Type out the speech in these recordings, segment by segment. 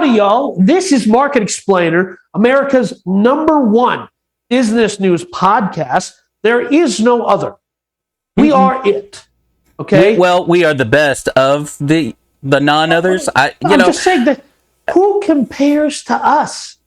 howdy, y'all. This is Market Explainer, America's #1 business news podcast. There is no other. We are it. Okay? We are the best of the non-others. I'm just saying that who compares to us?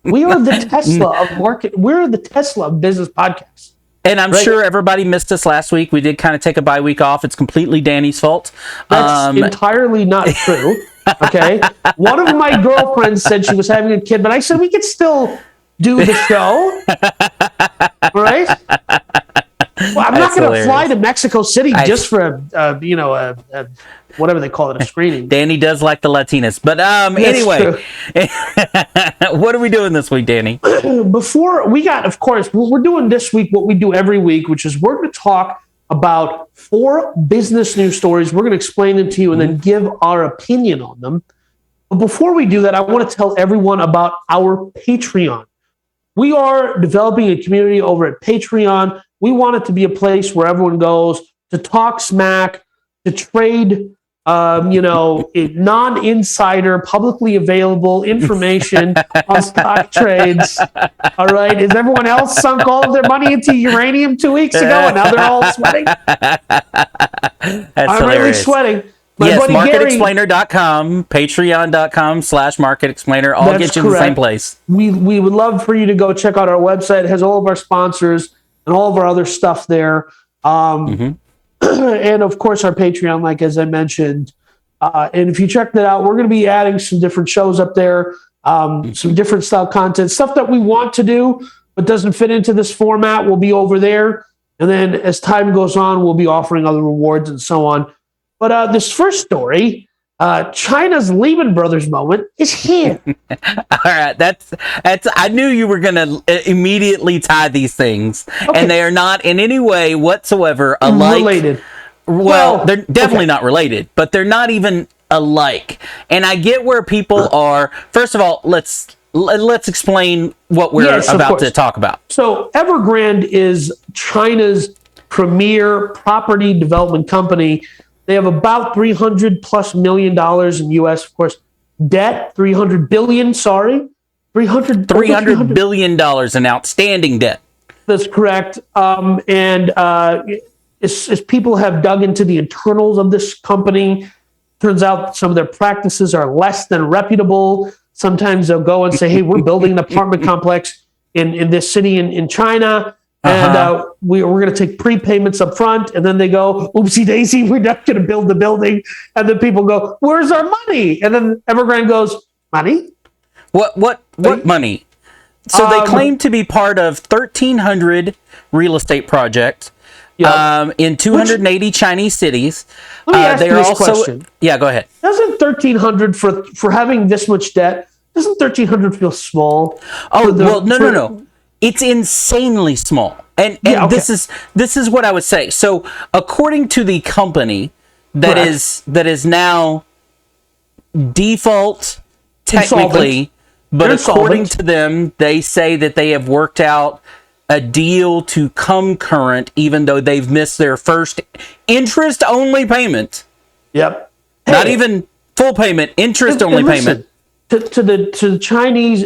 We are the Tesla of market. We're the Tesla of business podcasts. And I'm sure everybody missed us last week. We did kind of take a bye week off. It's completely Danny's fault. That's entirely not true. Okay. One of my girlfriends said she was having a kid, but I said we could still do the show. All right. Well, I'm not going to fly to Mexico City just for a whatever they call it, a screening. Danny does like the Latinas, but anyway, what are we doing this week, Danny? Before we got, of course, we're doing this week what we do every week, which is we're going to talk about 4 business news stories. We're going to explain them to you and then give our opinion on them. But before we do that, I want to tell everyone about our Patreon. We are developing a community over at Patreon. We want it to be a place where everyone goes to talk smack, to trade, non-insider, publicly available information on stock trades. All right. Has everyone else sunk all of their money into uranium 2 weeks ago and now they're all sweating? I'm really sweating. MarketExplainer.com, Patreon.com/MarketExplainer. All get you in the same place. We would love for you to go check out our website. It has all of our sponsors and all of our other stuff there. And of course, our Patreon, like as I mentioned. And if you check that out, we're going to be adding some different shows up there, some different style content, stuff that we want to do, but doesn't fit into this format will be over there. And then as time goes on, we'll be offering other rewards and so on. But this first story, China's Lehman Brothers moment is here. All right, that's. I knew you were going to immediately tie these things, and they are not in any way whatsoever alike. Related. Well, they're definitely not related, but they're not even alike. And I get where people are. First of all, let's explain what we're about to talk about. So Evergrande is China's premier property development company. They have about $300+ million in U.S., of course, debt, $300 billion in outstanding debt. That's correct. As people have dug into the internals of this company, turns out some of their practices are less than reputable. Sometimes they'll go and say, hey, we're building an apartment complex in this city in China. And we're going to take prepayments up front. And then they go, oopsie daisy, we're not going to build the building. And then people go, where's our money? And then Evergrande goes, money? What money? So they claim to be part of 1,300 real estate projects in 280 Chinese cities. Let me ask you this question. Yeah, go ahead. Doesn't 1,300 for having this much debt, doesn't 1,300 feel small? No. It's insanely small. And this is what I would say. So according to the company that is now default technically, but according to them, they say that they have worked out a deal to come current, even though they've missed their first interest-only payment. Yep. Not even full payment, interest-only payment. To the Chinese,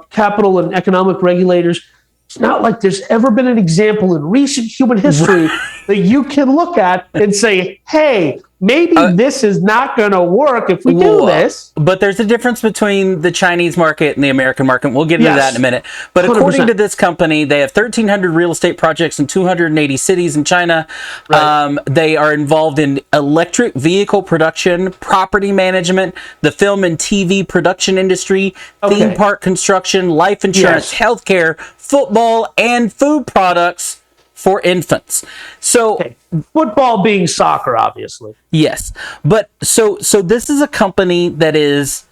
capital and economic regulators, it's not like there's ever been an example in recent human history that you can look at and say, hey, maybe this is not going to work if we do this. But there's a difference between the Chinese market and the American market. We'll get into that in a minute. But 100%. According to this company, they have 1,300 real estate projects in 280 cities in China. Right. They are involved in electric vehicle production, property management, the film and TV production industry, theme park construction, life insurance, healthcare, football, and food products for infants. So football being soccer, obviously. Yes. But so this is a company that is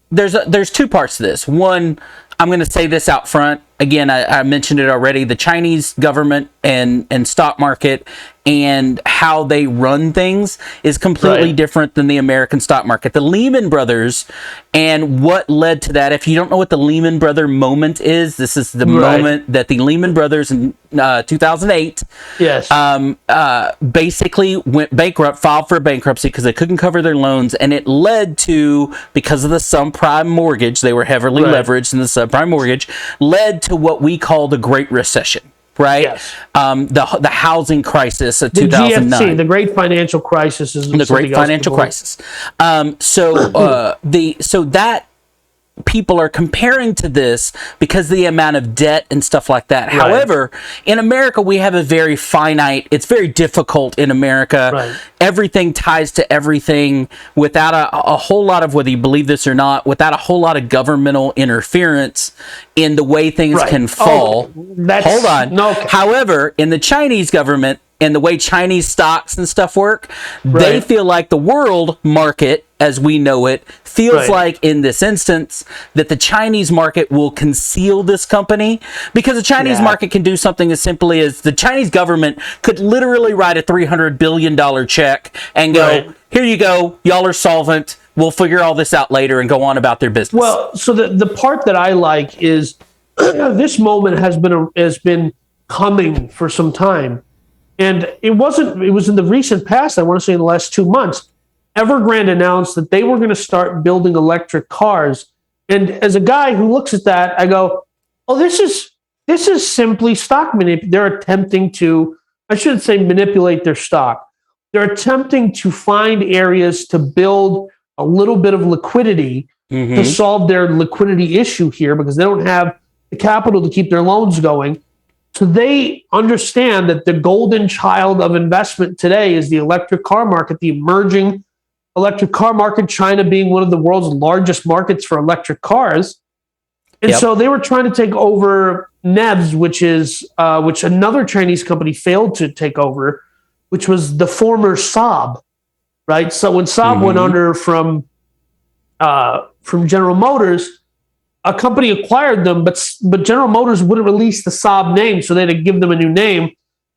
there's two parts to this. One, I'm going to say this out front. Again, I mentioned it already. The Chinese government and stock market and how they run things is completely different than the American stock market. The Lehman Brothers and what led to that, if you don't know what the Lehman Brother moment is, this is the moment that the Lehman Brothers in 2008 basically went bankrupt, filed for bankruptcy because they couldn't cover their loans, and it led to, because of the subprime mortgage, they were heavily leveraged in the subprime mortgage, led to what we call the Great Recession. Right, the housing crisis of 2009, GFC, the Great Financial Crisis, is the Great Financial Crisis. So that people are comparing to this because of the amount of debt and stuff like that. However, in America, we have a very finite, it's very difficult in America. Everything ties to everything without a whole lot of, whether you believe this or not, without a whole lot of governmental interference in the way things can fall. Hold on. However, in the Chinese government and the way Chinese stocks and stuff work, they feel like the world market, as we know it, feels like in this instance that the Chinese market will conceal this company, because the Chinese market can do something as simply as the Chinese government could literally write a $300 billion check and go, here you go, y'all are solvent, we'll figure all this out later, and go on about their business. Well, so the part that I like is this moment has been coming for some time. And it was in the recent past, I want to say in the last 2 months, Evergrande announced that they were going to start building electric cars. And as a guy who looks at that, I go, oh, this is simply stock manipulation. They're attempting to, I shouldn't say manipulate their stock. They're attempting to find areas to build a little bit of liquidity to solve their liquidity issue here, because they don't have the capital to keep their loans going. So they understand that the golden child of investment today is the electric car market, the emerging electric car market, China being one of the world's largest markets for electric cars. And so they were trying to take over NEVs, which another Chinese company failed to take over, which was the former Saab, right? So when Saab went under from General Motors, a company acquired them, but General Motors wouldn't release the Saab name, so they had to give them a new name.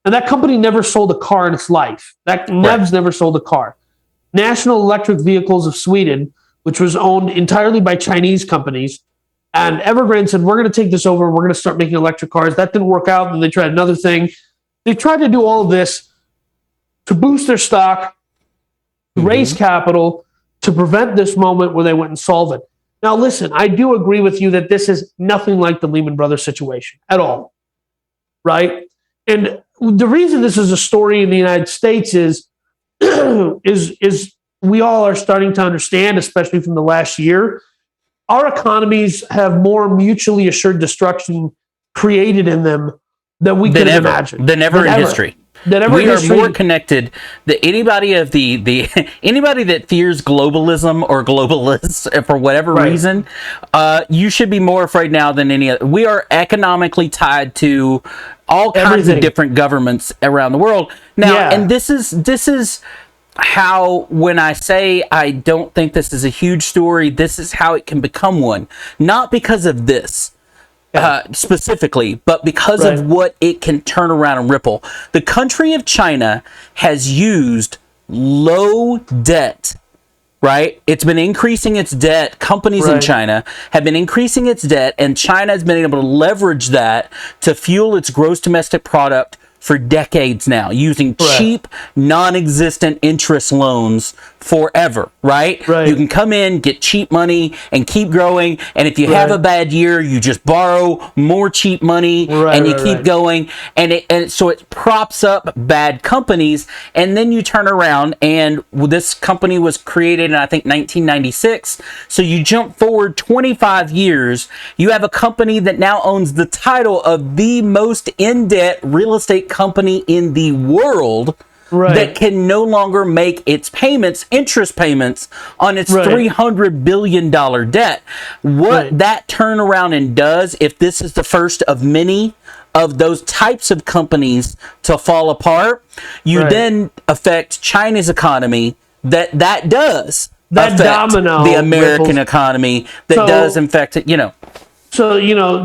And that company never sold a car in its life. NEVs never sold a car. National Electric Vehicles of Sweden, which was owned entirely by Chinese companies, and Evergrande said, we're going to take this over, and we're going to start making electric cars. That didn't work out, and they tried another thing. They tried to do all of this to boost their stock, to raise capital, to prevent this moment where they went insolvent. Now, listen, I do agree with you that this is nothing like the Lehman Brothers situation at all, right? And the reason this is a story in the United States is we all are starting to understand, especially from the last year, our economies have more mutually assured destruction created in them than we could imagine. Than ever in history. We are more connected than anybody of the anybody that fears globalism or globalists for whatever reason. You should be more afraid now than any other. We are economically tied to all kinds of different governments around the world now, and this is how, when I say I don't think this is a huge story, this is how it can become one. Not because of this. Specifically, but because of what it can turn around and ripple. The country of China has used low debt, right? It's been increasing its debt. Companies in China have been increasing its debt, and China has been able to leverage that to fuel its gross domestic product for decades now, using cheap, non-existent interest loans forever, right? You can come in, get cheap money, and keep growing, and if you have a bad year, you just borrow more cheap money, and you keep going, and so it props up bad companies, and then you turn around, and this company was created in, I think, 1996, so you jump forward 25 years, you have a company that now owns the title of the most in-debt real estate company in the world, that can no longer make its payments, interest payments on its $300 billion debt. What that turnaround and does, if this is the first of many of those types of companies to fall apart, you then affect China's economy. That does that affect domino the American economy. That does affect it, you know. So,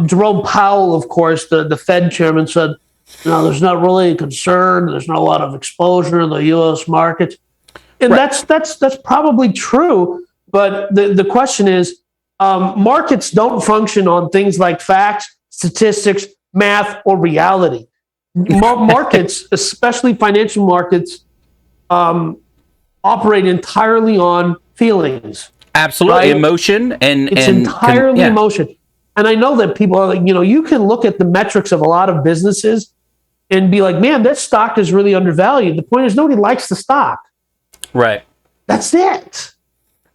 Jerome Powell, of course, the Fed chairman, said there's not really a concern. There's not a lot of exposure in the U.S. market, and Right. that's probably true. But the question is, markets don't function on things like facts, statistics, math, or reality. Markets, especially financial markets, operate entirely on feelings. Absolutely, Right? emotion It's entirely emotion. And I know that people are like, you can look at the metrics of a lot of businesses and be like, man, that stock is really undervalued. The point is, nobody likes the stock. Right. That's it.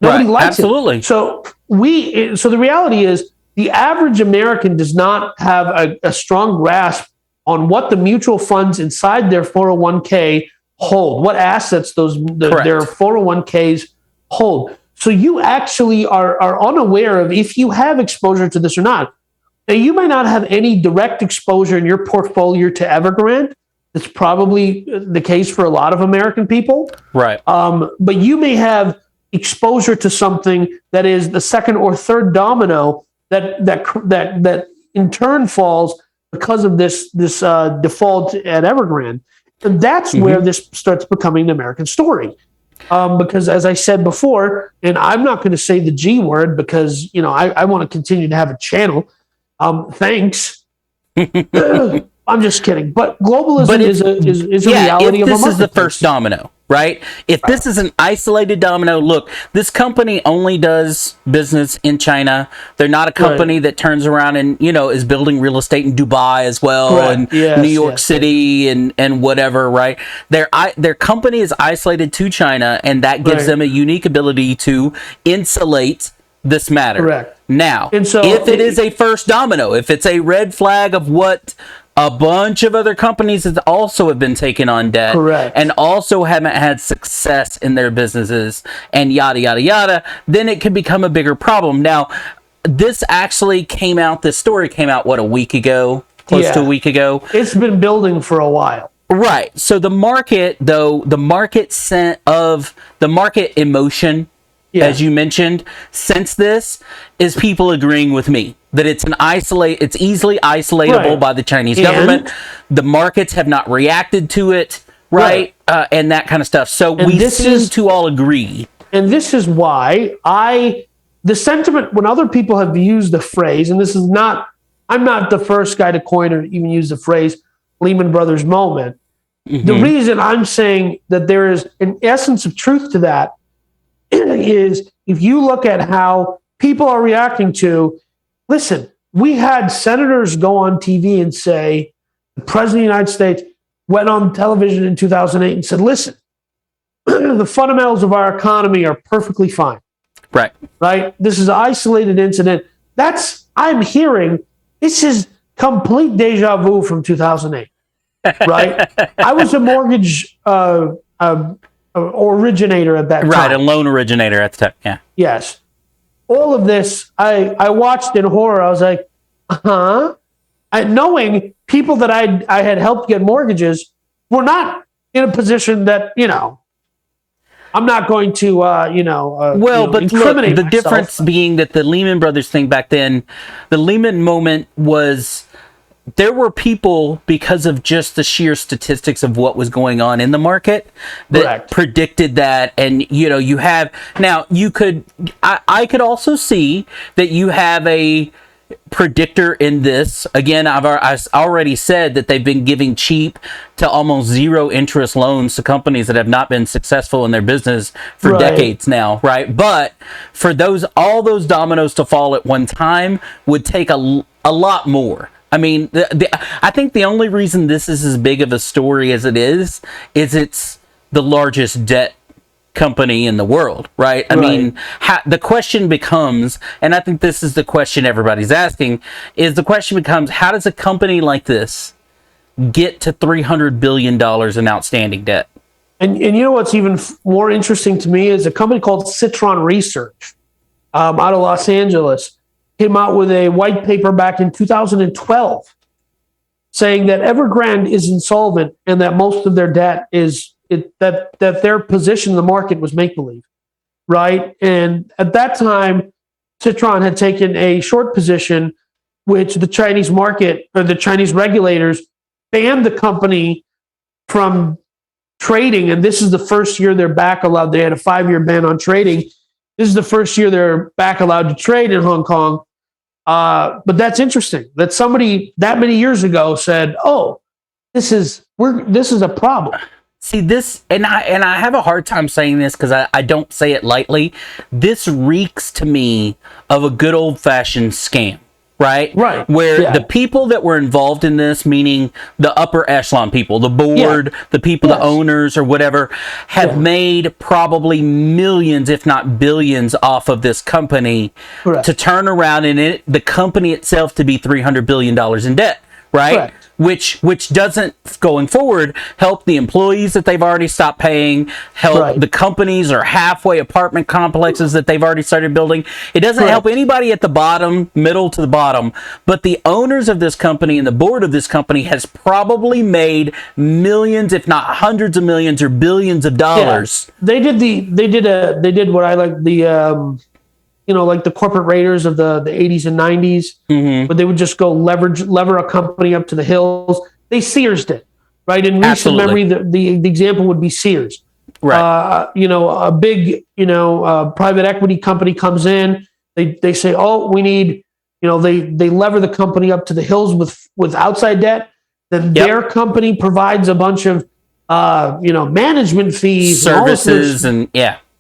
Nobody likes Absolutely. it. So the reality is, the average American does not have a strong grasp on what the mutual funds inside their 401k hold, what assets their 401ks hold. So you actually are unaware of if you have exposure to this or not. Now, you might not have any direct exposure in your portfolio to Evergrande. That's probably the case for a lot of American people. Right. But you may have exposure to something that is the second or third domino that in turn falls because of this default at Evergrande. And that's where this starts becoming an American story. Because as I said before, and I'm not going to say the G word because, I want to continue to have a channel. Thanks. I'm just kidding. But globalism is a reality of a marketplace. This is the first domino, right? If this is an isolated domino, look, this company only does business in China. They're not a company that turns around and, is building real estate in Dubai as well, and New York City and whatever, right? Their company is isolated to China, and that gives them a unique ability to insulate this matter. Correct. Now, and so if it is a first domino, if it's a red flag of what a bunch of other companies that also have been taking on debt and also haven't had success in their businesses and yada, yada, yada, then it could become a bigger problem. Now, this story came out, a week ago? Close to a week ago? It's been building for a while. Right. So the market emotion, as you mentioned, since this is people agreeing with me that it's easily isolatable by the Chinese government. The markets have not reacted to it, and that kind of stuff. So we seem to all agree. And this is why the sentiment, when other people have used the phrase, and I'm not the first guy to coin or even use the phrase Lehman Brothers moment. The reason I'm saying that there is an essence of truth to that is if you look at how people are reacting to, listen, we had senators go on TV and say, the President of the United States went on television in 2008 and said, listen, the fundamentals of our economy are perfectly fine. Right. This is an isolated incident. I'm hearing, this is complete deja vu from 2008. Right? I was a mortgage originator at that time. Right, a loan originator at the time. Yeah. Yes. All of this, I watched in horror. I was like, knowing people that I had helped get mortgages were not in a position that, I'm not going to, but look, the difference being that the Lehman Brothers thing back then, the Lehman moment was, there were people, because of just the sheer statistics of what was going on in the market, that predicted that. And, I could also see that you have a predictor in this. Again, I've already said that they've been giving cheap to almost zero interest loans to companies that have not been successful in their business for decades now, right? But for all those dominoes to fall at one time would take a lot more. I mean, I think the only reason this is as big of a story as it is it's the largest debt company in the world, right? I mean, the question becomes, and I think this is the question everybody's asking, how does a company like this get to $300 billion in outstanding debt? And you know what's even more interesting to me is a company called Citron Research out of Los Angeles came out with a white paper back in 2012 saying that Evergrande is insolvent and that most of their debt is that their position in the market was make-believe, right? And at that time, Citron had taken a short position, which the Chinese market or the Chinese regulators banned the company from trading, and this is the first year they're back allowed. They had a 5-year ban on trading. This is the first year they're back allowed to trade in Hong Kong. But that's interesting that somebody that many years ago said, "Oh, this is a problem." See this, and I have a hard time saying this because I don't say it lightly. This reeks to me of a good old-fashioned scam. Right? Where the people that were involved in this, meaning the upper echelon people, the board, the people, the owners or whatever, have made probably millions, if not billions, off of this company to turn around and the company itself to be $300 billion in debt. Right? Which doesn't, going forward, help the employees that they've already stopped paying, help the companies or halfway apartment complexes that they've already started building. It doesn't help anybody at the bottom, middle to the bottom, but the owners of this company and the board of this company has probably made millions, if not hundreds of millions or billions of dollars. They did what I like like the corporate raiders of the 80s and 90s, but they would just go lever a company up to the hills. They Sears'd it, right? In recent memory, the example would be Sears. A big, private equity company comes in. They say, oh, we need, they lever the company up to the hills with outside debt. Then their company provides a bunch of, management fees, services,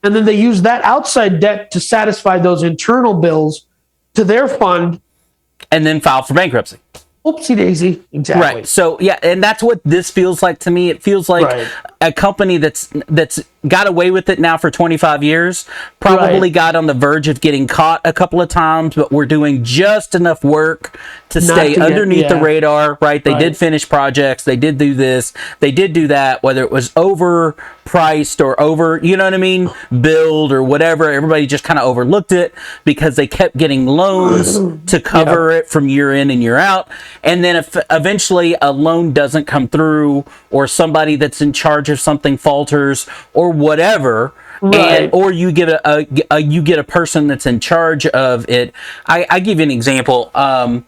and then they use that outside debt to satisfy those internal bills to their fund. And then file for bankruptcy. Oopsie daisy. Exactly. Right. So, and that's what this feels like to me. It feels like a company that's got away with it now for 25 years, probably got on the verge of getting caught a couple of times, but we're doing just enough work to stay underneath the radar, right? They did finish projects. They did do this. They did do that, whether it was overpriced or build or whatever. Everybody just kind of overlooked it because they kept getting loans to cover it from year in and year out. And then if eventually a loan doesn't come through or somebody that's in charge of something falters or whatever, or you get a person that's in charge of it. I give you an example, and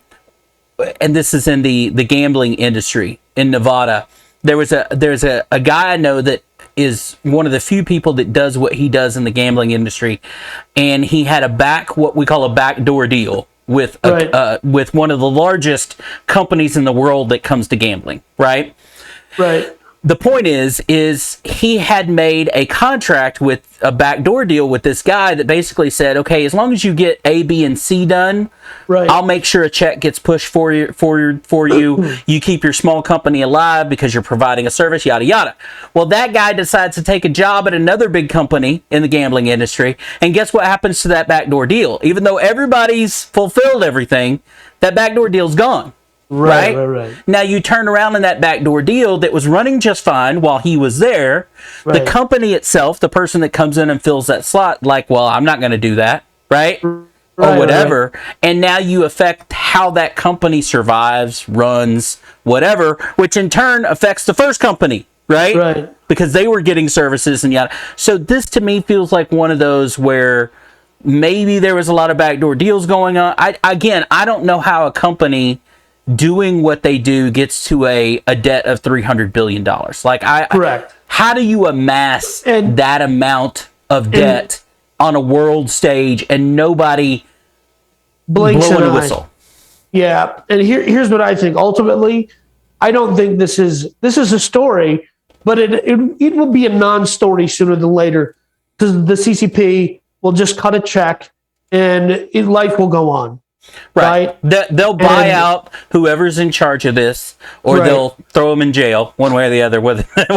this is in the gambling industry in Nevada. There's a guy I know that is one of the few people that does what he does in the gambling industry, and he had what we call a backdoor deal with with one of the largest companies in the world that comes to gambling, right? The point is he had made a contract with a backdoor deal with this guy that basically said, okay, as long as you get A, B, and C done, I'll make sure a check gets pushed for you. You keep your small company alive because you're providing a service, yada, yada. Well, that guy decides to take a job at another big company in the gambling industry. And guess what happens to that backdoor deal? Even though everybody's fulfilled everything, that backdoor deal's gone. Right. Now you turn around in that backdoor deal that was running just fine while he was there. The company itself, the person that comes in and fills that slot, like, well, I'm not going to do that, or whatever. And now you affect how that company survives, runs, whatever, which in turn affects the first company, right? Because they were getting services and yada. So this to me feels like one of those where maybe there was a lot of backdoor deals going on. I don't know how a company doing what they do gets to a debt of $300 billion. How do you amass that amount of debt on a world stage and nobody blinks blowing a whistle? Yeah, and here's what I think. Ultimately, I don't think this is a story, but it will be a non-story sooner than later because the CCP will just cut a check and life will go on. Right. They'll buy out whoever's in charge of this, or they'll throw them in jail, one way or the other,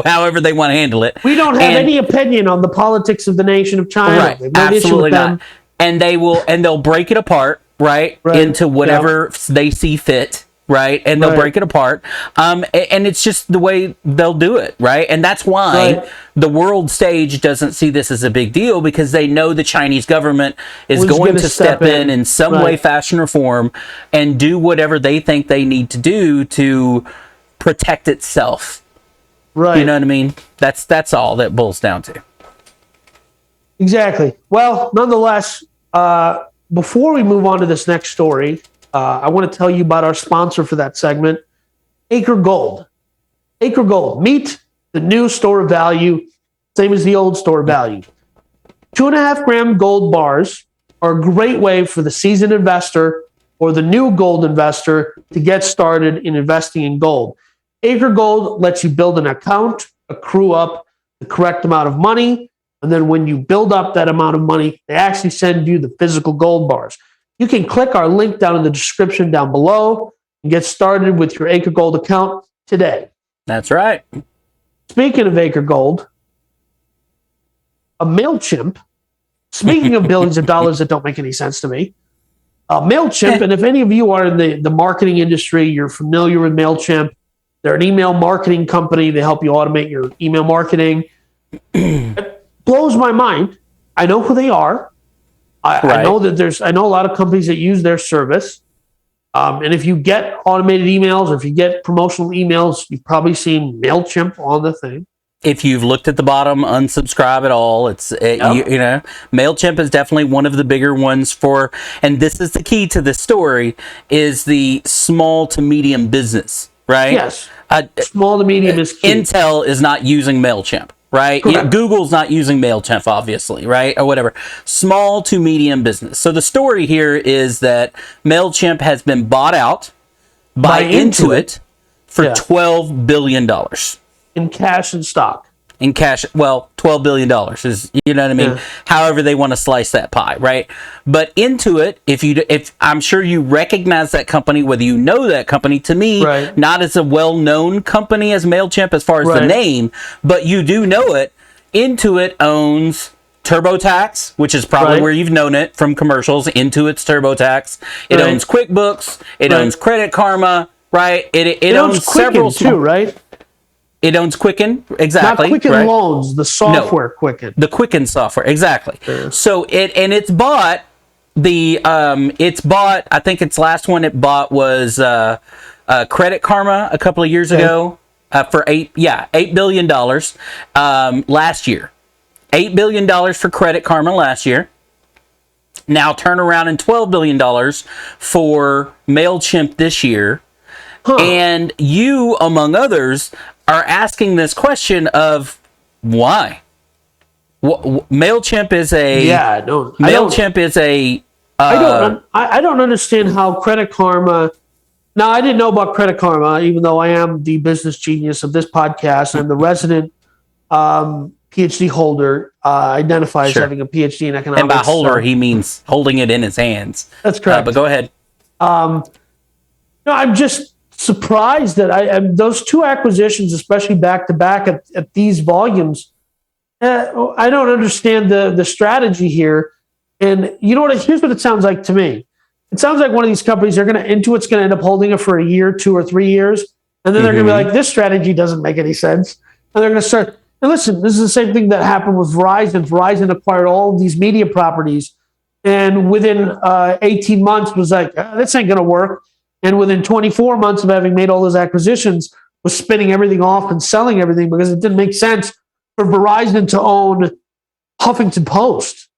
however they want to handle it. We don't have any opinion on the politics of the nation of China. Absolutely not. And they'll break it apart, into whatever they see fit. And they'll break it apart. And it's just the way they'll do it. And that's why the world stage doesn't see this as a big deal, because they know the Chinese government is going to step in some way, fashion, or form and do whatever they think they need to do to protect itself. You know what I mean? That's all that boils down to. Exactly. Well, nonetheless, before we move on to this next story, I want to tell you about our sponsor for that segment, Acre Gold. Acre Gold, meet the new store of value, same as the old store of value. 2.5-gram gold bars are a great way for the seasoned investor or the new gold investor to get started in investing in gold. Acre Gold lets you build an account, accrue up the correct amount of money, and then when you build up that amount of money, they actually send you the physical gold bars. You can click our link down in the description down below and get started with your Acre Gold account today. That's right. Speaking of Acre Gold, a MailChimp, speaking of billions of dollars that don't make any sense to me, MailChimp, and if any of you are in the marketing industry, you're familiar with MailChimp. They're an email marketing company. They help you automate your email marketing. It blows my mind. I know who they are. I know that I know a lot of companies that use their service. And if you get automated emails, or if you get promotional emails, you've probably seen MailChimp on the thing. If you've looked at the bottom, unsubscribe at all. You know, MailChimp is definitely one of the bigger ones for, and this is the key to this story, is the small to medium business, right? Yes. Small to medium is key. Intel is not using MailChimp, right? Google's not using MailChimp, obviously, right? Or whatever. Small to medium business. So the story here is that MailChimp has been bought out by Intuit for $12 billion. In cash and stock. In cash, well, $12 billion is, you know what I mean? Yeah. However they want to slice that pie, right? But Intuit, if I'm sure you recognize that company, whether you know that company, to me, not as a well-known company as MailChimp as far as the name, but you do know it. Intuit owns TurboTax, which is probably where you've known it from commercials. Intuit's TurboTax. It owns QuickBooks. It owns Credit Karma, right? It owns several too, right? It owns Quicken, exactly. Not Quicken Loans, the software Quicken. The Quicken software, exactly. Yeah. So it's bought I think its last one it bought was Credit Karma a couple of years ago for $8 billion last year. $8 billion for Credit Karma last year. Now turn around and $12 billion for MailChimp this year. And you, among others, are asking this question of why? MailChimp is a MailChimp is a. I don't understand how Credit Karma. Now, I didn't know about Credit Karma, even though I am the business genius of this podcast. I'm the resident PhD holder. Identifies having a PhD in economics. And by holder, he means holding it in his hands. That's correct. But go ahead. No, I'm just surprised that those two acquisitions, especially back to back at these volumes, I don't understand the strategy here. And you know what? Here's what it sounds like to me. It sounds like one of these companies Intuit's going to end up holding it for a year, 2 or 3 years, and then they're going to be like, this strategy doesn't make any sense, and they're going to start. And listen, this is the same thing that happened with Verizon. Verizon acquired all of these media properties, and within 18 months was like, this ain't going to work. And within 24 months of having made all those acquisitions, was spinning everything off and selling everything because it didn't make sense for Verizon to own Huffington Post.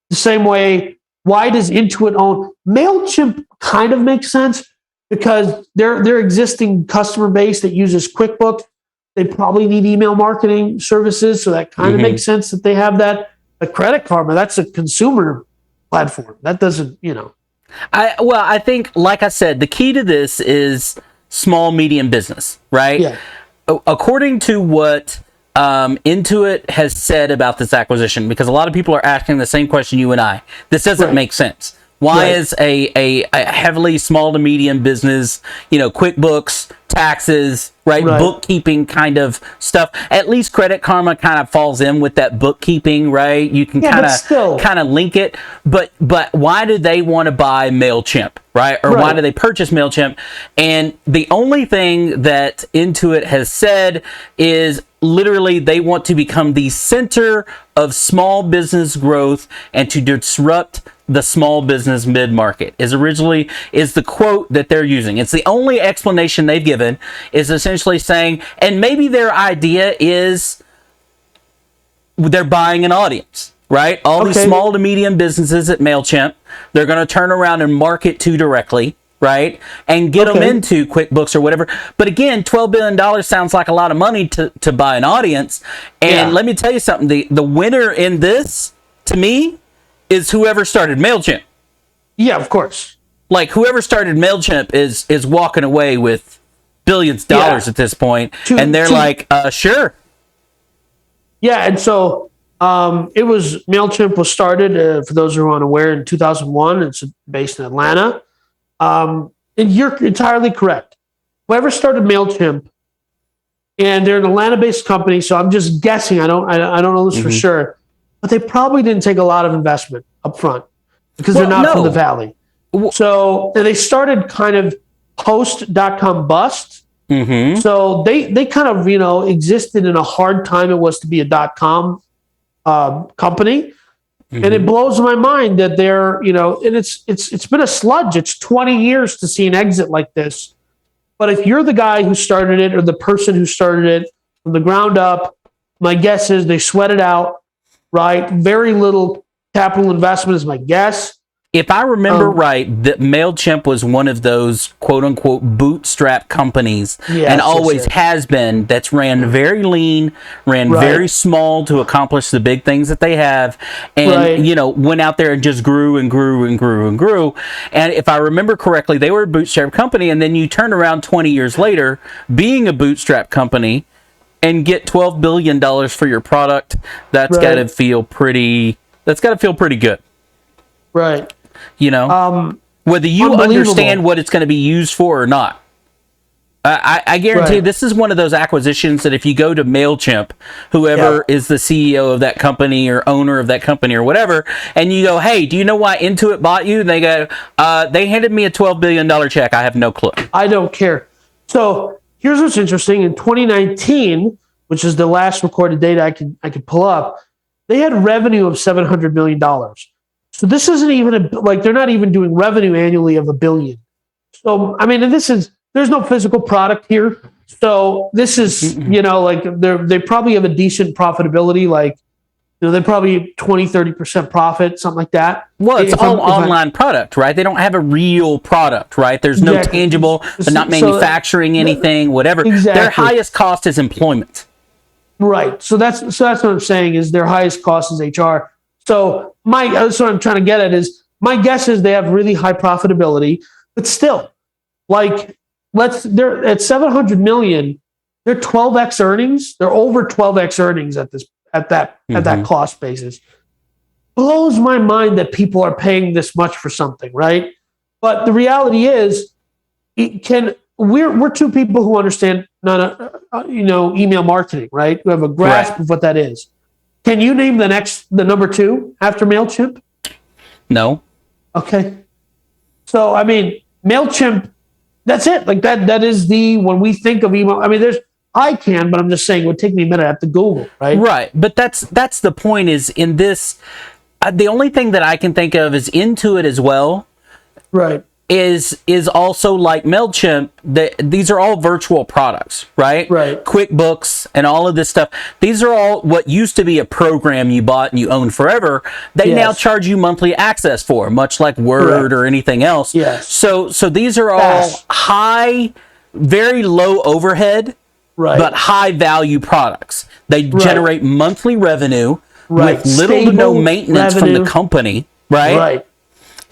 The same way, why does Intuit own MailChimp? Kind of makes sense because their existing customer base that uses QuickBooks, they probably need email marketing services, so that kind of makes sense that they have that. But Credit Karma, that's a consumer platform. That doesn't, I think, like I said, the key to this is small, medium business, right? Yeah. According to what Intuit has said about this acquisition, because a lot of people are asking the same question you and I. This doesn't make sense. Why is a heavily small to medium business, QuickBooks, taxes, bookkeeping kind of stuff? At least Credit Karma kind of falls in with that bookkeeping, right? You can kind of link it. But why do they want to buy MailChimp, right? Or why do they purchase MailChimp? And the only thing that Intuit has said is literally they want to become the center of small business growth and to disrupt the small business mid-market is the quote that they're using. It's the only explanation they've given, is essentially saying, and maybe their idea is they're buying an audience, right? All these small to medium businesses at MailChimp, they're going to turn around and market to directly, right? And get them into QuickBooks or whatever. But again, $12 billion sounds like a lot of money to buy an audience. And let me tell you something, the winner in this, to me, is whoever started MailChimp. Yeah, of course. Like, whoever started MailChimp is walking away with billions of dollars at this point. And they're like, sure. Yeah, and so MailChimp was started, for those who are unaware, in 2001. It's based in Atlanta. And you're entirely correct. Whoever started MailChimp, and they're an Atlanta-based company, so I'm just guessing. I don't know this for sure, but they probably didn't take a lot of investment up front because they're not from the Valley. So and they started kind of post.com bust. So they kind of existed in a hard time it was to be a .com company. And it blows my mind that they're, and it's been a sludge. It's 20 years to see an exit like this. But if you're the guy who started it or the person who started it from the ground up, my guess is they sweat it out, right? Very little capital investment is my guess. If I remember right, that MailChimp was one of those quote-unquote bootstrap companies, and always has been, that's ran very lean, very small to accomplish the big things that they have, and, went out there and just grew and grew and grew and grew. And if I remember correctly, they were a bootstrap company, and then you turn around 20 years later, being a bootstrap company, and get $12 billion for your product, that's got to feel pretty good. Right. Whether you understand what it's going to be used for or not. I guarantee this is one of those acquisitions that if you go to MailChimp, whoever is the CEO of that company or owner of that company or whatever, and you go, hey, do you know why Intuit bought you? And they go, they handed me a $12 billion check. I have no clue. I don't care. So here's what's interesting. In 2019, which is the last recorded data I could pull up, they had revenue of $700 million. So this isn't even they're not even doing revenue annually of $1 billion. So, I mean, there's no physical product here. So this is, they probably have a decent profitability. They probably 20-30% profit, something like that. Well, it's all online product, right? They don't have a real product, right? There's no tangible, they're not manufacturing anything, whatever. Exactly. Their highest cost is employment. Right. So that's what I'm saying is their highest cost is HR. So that's what I'm trying to get at is my guess is they have really high profitability, but still, they're at 700 million. They're 12x earnings. They're over 12x earnings at that cost basis. Blows my mind that people are paying this much for something, right? But the reality is, we're two people who understand email marketing, right? We have a grasp of what that is. Can you name the number two after MailChimp? No. Okay. So, I mean, MailChimp, that's it. That is when we think of email, I mean, but I'm just saying it would take me a minute. I have to Google, right? Right. But that's the point is in this, the only thing that I can think of is Intuit as well. Right. Is also like MailChimp. These are all virtual products, right? Right. QuickBooks and all of this stuff. These are all what used to be a program you bought and you owned forever. They now charge you monthly access for, much like Word or anything else. Yes. So these are all high, very low overhead, but high value products. They generate monthly revenue with little to no maintenance from the company, right? Right.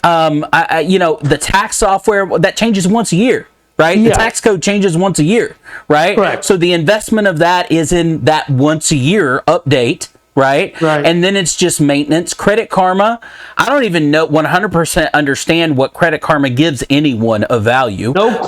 The tax software that changes once a year, right? Yeah. The tax code changes once a year, right? Correct. So the investment of that is in that once a year update, right? Right. And then it's just maintenance. Credit Karma, I don't even know 100% understand what Credit Karma gives anyone of value. No clue.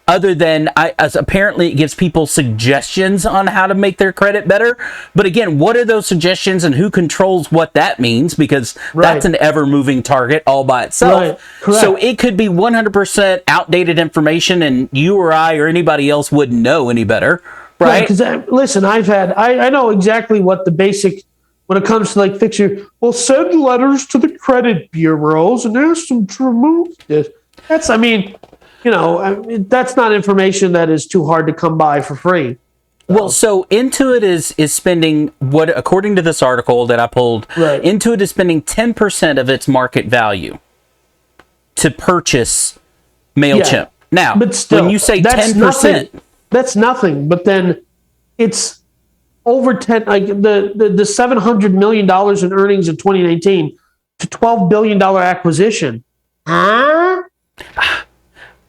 Other than as apparently it gives people suggestions on how to make their credit better. But again, what are those suggestions and who controls what that means? Because that's an ever-moving target all by itself. Right. So it could be 100% outdated information and you or I or anybody else wouldn't know any better. Right? Because listen, I know exactly what the basic, when it comes to fix your, send letters to the credit bureaus and ask them to remove this. That's not information that is too hard to come by for free. Well, so Intuit is spending what, according to this article that I pulled, Intuit is spending 10% of its market value to purchase MailChimp. Now, but still, when you say that's 10%, that's nothing. But then it's over 10, like the $700 million in earnings in 2019 to $12 billion acquisition. Huh?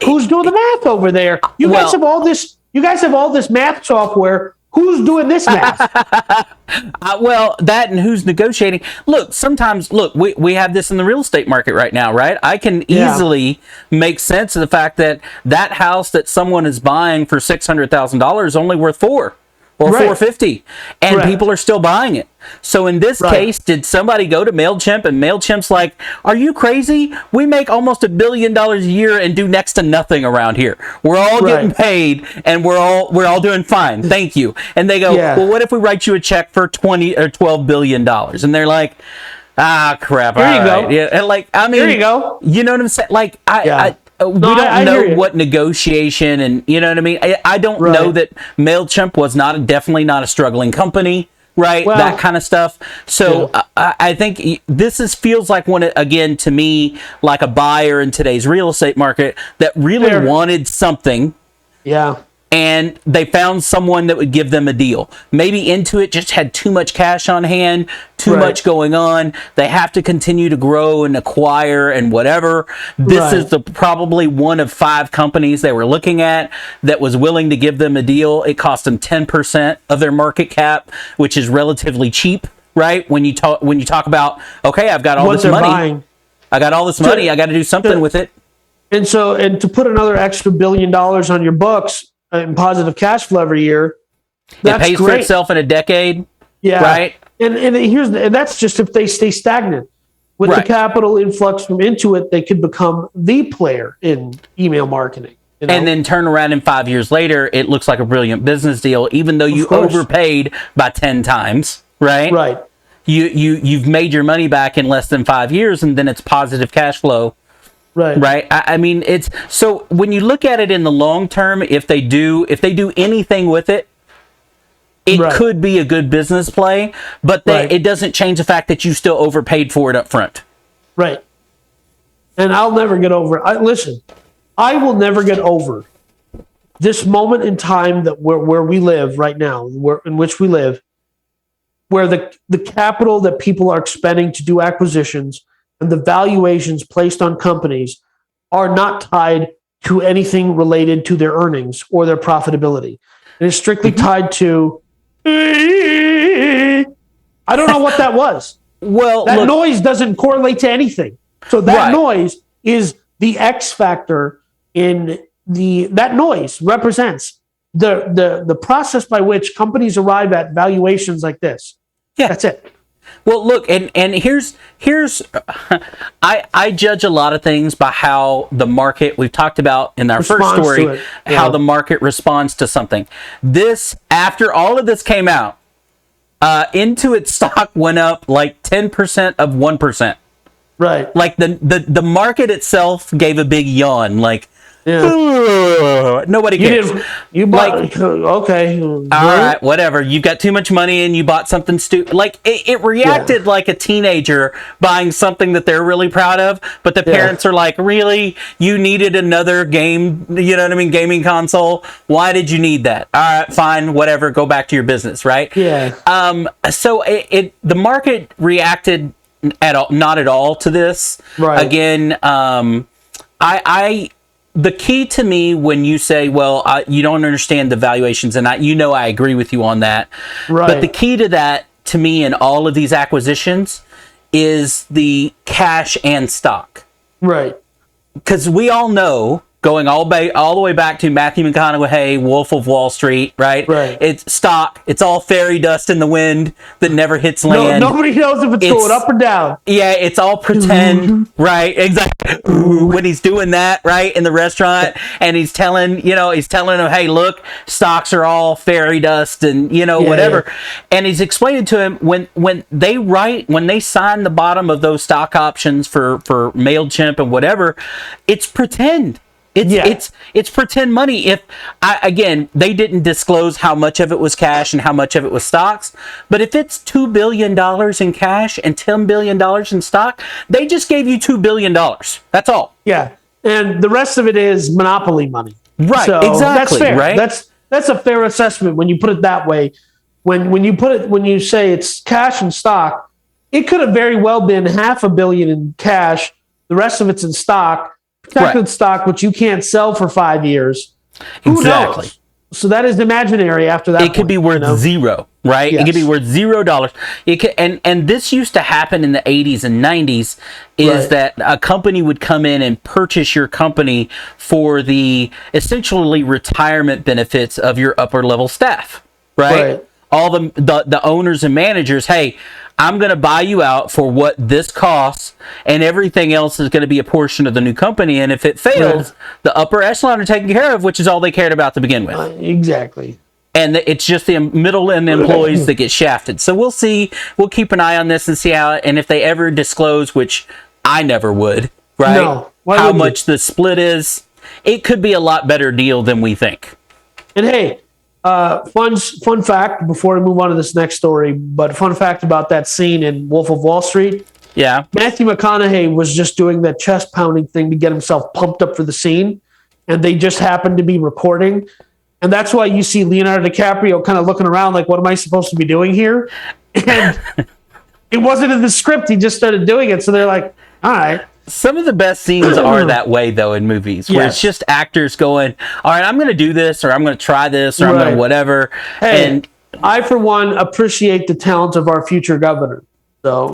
Who's doing the math over there? You guys have all this. You guys have all this math software. Who's doing this math? Well, that and who's negotiating. Look, sometimes, we have this in the real estate market right now, right? I can easily make sense of the fact that that house that someone is buying for $600,000 is only worth $400,000 or $450,000, and people are still buying it. So in this case, did somebody go to MailChimp and MailChimp's like, "Are you crazy? We make almost $1 billion a year and do next to nothing around here. We're all getting paid and we're all doing fine. Thank you." And they go, "Well, what if we write you a check for $12 billion?" And they're like, "Ah, crap. There you go. Yeah, and like, I mean, there you go. You know what I'm saying? Like, we don't know what negotiation and you know what I mean. I don't know that MailChimp was definitely not a struggling company. Right, well, that kind of stuff. So I think this feels like one again to me like a buyer in today's real estate market that really wanted something. Yeah. And they found someone that would give them a deal. Maybe Intuit just had too much cash on hand, too much going on. They have to continue to grow and acquire and whatever. This is probably one of 5 companies they were looking at that was willing to give them a deal. It cost them 10% of their market cap, which is relatively cheap, right? When you talk about, okay, I've got all this money. I got all this money. I got to do something with it. And to put another extra $1 billion on your books, and positive cash flow every year. That's it pays for itself in a decade. Yeah. Right. And that's just if they stay stagnant. With the capital influx from Intuit, they could become the player in email marketing. You know? And then turn around in 5 years later, it looks like a brilliant business deal, even though you overpaid by 10 times. Right. Right. You've made your money back in less than 5 years, and then it's positive cash flow. Right. I mean, it's so when you look at it in the long term, if they do anything with it, it could be a good business play, but it doesn't change the fact that you still overpaid for it up front. Right. And I'll never get over it. Listen, I will never get over this moment in time that where we live right now, in which we live, where the capital that people are expending to do acquisitions and the valuations placed on companies are not tied to anything related to their earnings or their profitability. It is strictly tied to, I don't know what that was. Well, that noise doesn't correlate to anything. So that noise is the X factor in that noise represents the process by which companies arrive at valuations like this. Yeah. That's it. Well, look, and here's I judge a lot of things by how the market, we've talked about in our first story, how the market responds to something. After all of this came out, Intuit stock went up like 10% of 1%. Right. Like the market itself gave a big yawn, like, nobody cares. You bought okay. All right, whatever. You've got too much money and you bought something stupid. Like it reacted like a teenager buying something that they're really proud of, but the parents are like, "Really? You needed another game? You know what I mean? Gaming console? Why did you need that? All right, fine, whatever. Go back to your business, right?" Yeah. So the market reacted not at all to this. Right. Again, the key to me when you say, well, you don't understand the valuations, and I agree with you on that. Right. But the key to that, to me, in all of these acquisitions, is the cash and stock. Right. Because we all know, going all the way back to Matthew McConaughey, Wolf of Wall Street, right? Right. It's stock. It's all fairy dust in the wind that never hits land. Nobody knows if it's going up or down. Yeah, it's all pretend, right? Exactly. When he's doing that, right, in the restaurant, and he's telling him, hey, look, stocks are all fairy dust and, whatever. Yeah. And he's explaining to him when they sign the bottom of those stock options for MailChimp and whatever, it's pretend. It's pretend money. If they didn't disclose how much of it was cash and how much of it was stocks, but if it's $2 billion in cash and $10 billion in stock, they just gave you $2 billion. That's all. Yeah. and the rest of it is monopoly money. Right, so exactly. That's fair. Right? That's a fair assessment when you put it that way. When you say it's cash and stock, it could have very well been $500 million in cash. The rest of it's in stock, protected stock, which you can't sell for 5 years. Who knows? So that is imaginary after that. It could be worth zero, right? Yes. It could be worth $0. It could, and this used to happen in the 80s and 90s, is that a company would come in and purchase your company for the essentially retirement benefits of your upper level staff, right? All the owners and managers, hey, I'm going to buy you out for what this costs, and everything else is going to be a portion of the new company. And if it fails, the upper echelon are taken care of, which is all they cared about to begin with. Exactly. And it's just the middle and the employees that get shafted. So we'll see. We'll keep an eye on this and see how, and if they ever disclose, which I never would, right? No. How much the split is, it could be a lot better deal than we think. And hey, fun fact before we move on to this next story, but fun fact about that scene in Wolf of Wall Street. Yeah. Matthew McConaughey was just doing that chest pounding thing to get himself pumped up for the scene, and they just happened to be recording. And that's why you see Leonardo DiCaprio kind of looking around like, what am I supposed to be doing here? And it wasn't in the script. He just started doing it. So they're like, all right. Some of the best scenes are that way, though, in movies, where it's just actors going, all right, I'm going to do this, or I'm going to try this, or I'm going to whatever. Hey, and I, for one, appreciate the talent of our future governor. So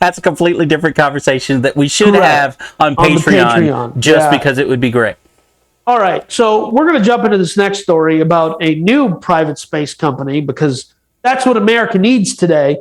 that's a completely different conversation that we should have on Patreon just because it would be great. All right, so we're going to jump into this next story about a new private space company, because that's what America needs today.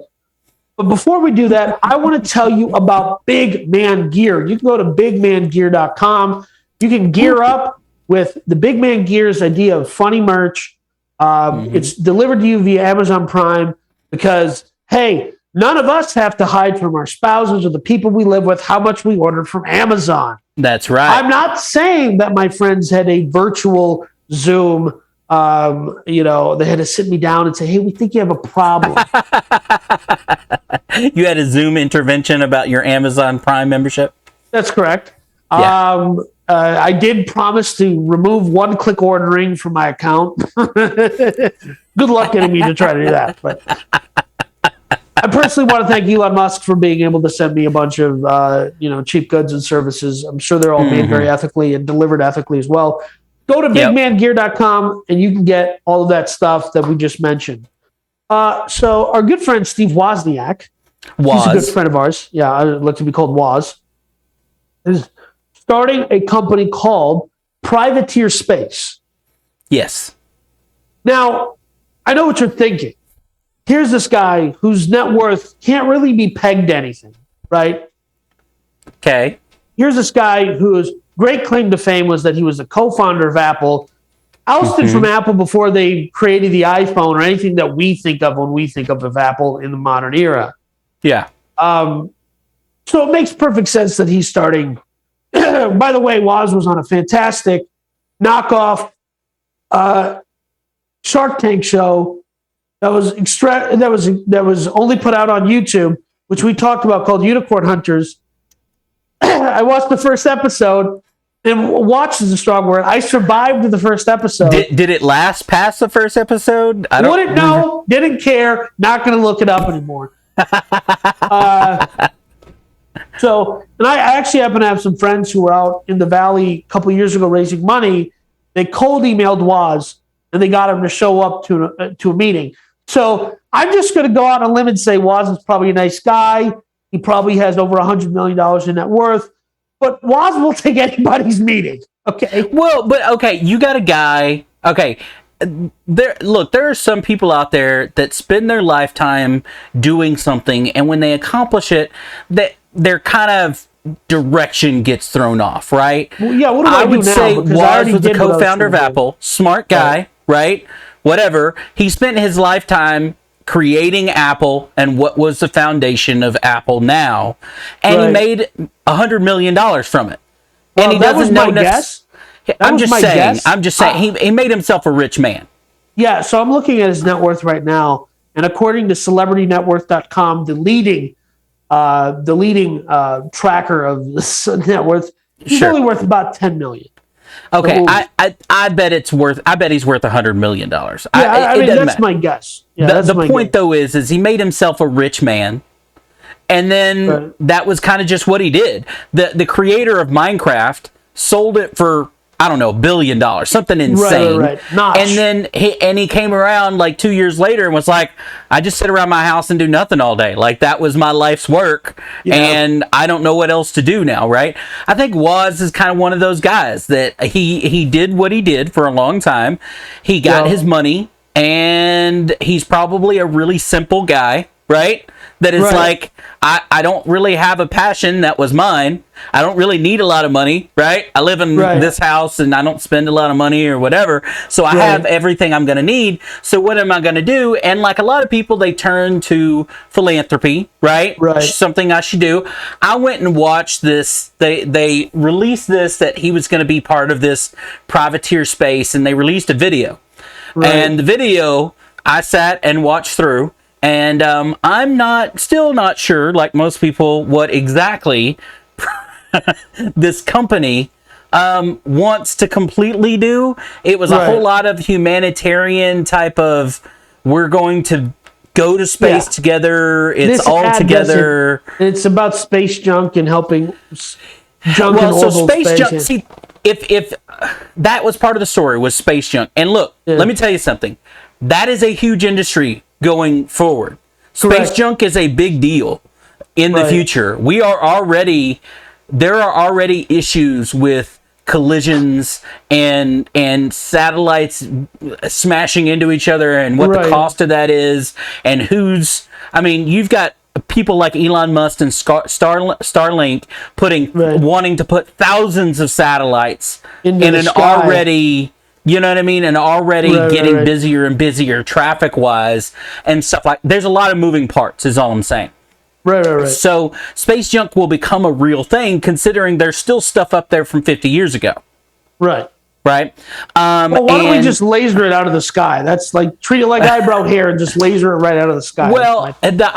But before we do that, I want to tell you about Big Man Gear. You can go to bigmangear.com. You can gear up with the Big Man Gear's idea of funny merch. It's delivered to you via Amazon Prime because, hey, none of us have to hide from our spouses or the people we live with how much we ordered from Amazon. That's right. I'm not saying that my friends had a virtual Zoom. They had to sit me down and say, hey, we think you have a problem. You had a Zoom intervention about your Amazon Prime membership? That's correct. Yeah. I did promise to remove one-click ordering from my account. Good luck getting me to try to do that. But I personally want to thank Elon Musk for being able to send me a bunch of cheap goods and services. I'm sure they're all made very ethically and delivered ethically as well. Go to bigmangear.com and you can get all of that stuff that we just mentioned. So our good friend Steve Wozniak, he's a good friend of ours. Yeah, I'd like to be called Woz, is starting a company called Privateer Space. Yes. Now, I know what you're thinking. Here's this guy whose net worth can't really be pegged to anything, right? Okay. Here's this guy whose great claim to fame was that he was the co-founder of Apple, ousted from Apple before they created the iPhone or anything that we think of when we think of Apple in the modern era. Yeah. So it makes perfect sense that he's starting. By the way, Woz was on a fantastic knockoff Shark Tank show that was only put out on YouTube, which we talked about, called Unicorn Hunters. I watched the first episode, and watched is a strong word. I survived the first episode. Did it last past the first episode? I wouldn't know. Didn't care. Not going to look it up anymore. And I actually happen to have some friends who were out in the Valley a couple of years ago raising money. They cold emailed Woz, and they got him to show up to a meeting. So I'm just going to go out on a limb and say Woz is probably a nice guy. He probably has over $100 million in net worth. But Woz will take anybody's meeting, okay? Well, but okay, you got a guy. Okay, there are some people out there that spend their lifetime doing something, and when they accomplish it, that their kind of direction gets thrown off, right? Well, yeah, what do I do would now? say Because Woz was the co-founder of Apple, smart guy, right? Whatever. He spent his lifetime creating Apple and what was the foundation of Apple now, and he made $100 million from it. Well, and he doesn't know. I'm just saying. He made himself a rich man. Yeah. So I'm looking at his net worth right now, and according to CelebrityNetWorth.com, the leading tracker of this net worth, He's Sure. only worth about 10 million. Okay, I bet it's worth. I bet he's worth $100 million. Yeah, I mean, that's my guess. Yeah, the point though is he made himself a rich man, and then that was kind of just what he did. The creator of Minecraft sold it for, I don't know, $1 billion, something insane. Right. Notch. And then he came around like 2 years later and was like, I just sit around my house and do nothing all day. Like, that was my life's work, and I don't know what else to do now, right? I think Woz is kind of one of those guys that he did what he did for a long time. He got his money, and he's probably a really simple guy, right? That is like, I don't really have a passion that was mine. I don't really need a lot of money, right? I live in this house and I don't spend a lot of money or whatever. So I have everything I'm going to need. So what am I going to do? And like a lot of people, they turn to philanthropy, right? Something I should do. I went and watched this. They released this, that he was going to be part of this privateer space, and they released a video. And the video I sat and watched through. And I'm still not sure, like most people, what exactly this company wants to completely do. It was a whole lot of humanitarian type of, we're going to go to space together. It's this all together. It's about space junk and helping junk. Well, so space junk. See, if that was part of the story, was space junk. And look, let me tell you something. That is a huge industry going forward. Space junk is a big deal in the future. There are already issues with collisions and satellites smashing into each other, and what the cost of that is, and you've got people like Elon Musk and Starlink wanting to put thousands of satellites in an already, you know what I mean? And already getting busier and busier traffic-wise and stuff like. There's a lot of moving parts, is all I'm saying. Right. So space junk will become a real thing, considering there's still stuff up there from 50 years ago. Right. Well, why don't we just laser it out of the sky? That's like, treat it like eyebrow hair and just laser it right out of the sky. Well, the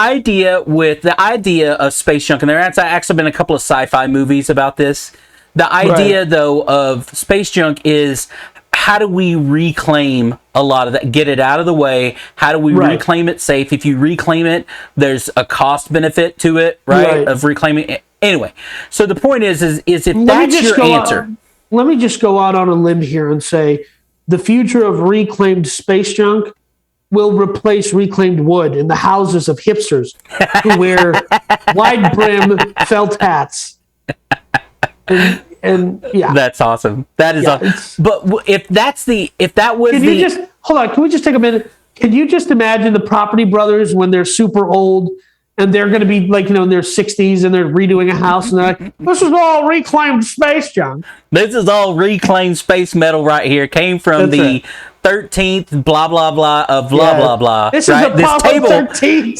idea of space junk, and there have actually been a couple of sci-fi movies about this. The idea, though, of space junk is, how do we reclaim a lot of that? Get it out of the way. How do we reclaim it safe? If you reclaim it, there's a cost benefit to it, right? Of reclaiming it. Anyway, so the point is if that's your answer. Let me just go out on a limb here and say the future of reclaimed space junk will replace reclaimed wood in the houses of hipsters who wear wide brim felt hats. And that's awesome. That is awesome. But if hold on, can we just take a minute? Can you just imagine the Property Brothers when they're super old and they're going to be like, in their 60s and they're redoing a house and they're like, this is all reclaimed space junk. This is all reclaimed space metal right here. Came from the 13th blah blah blah of blah blah blah. This is Apollo 13.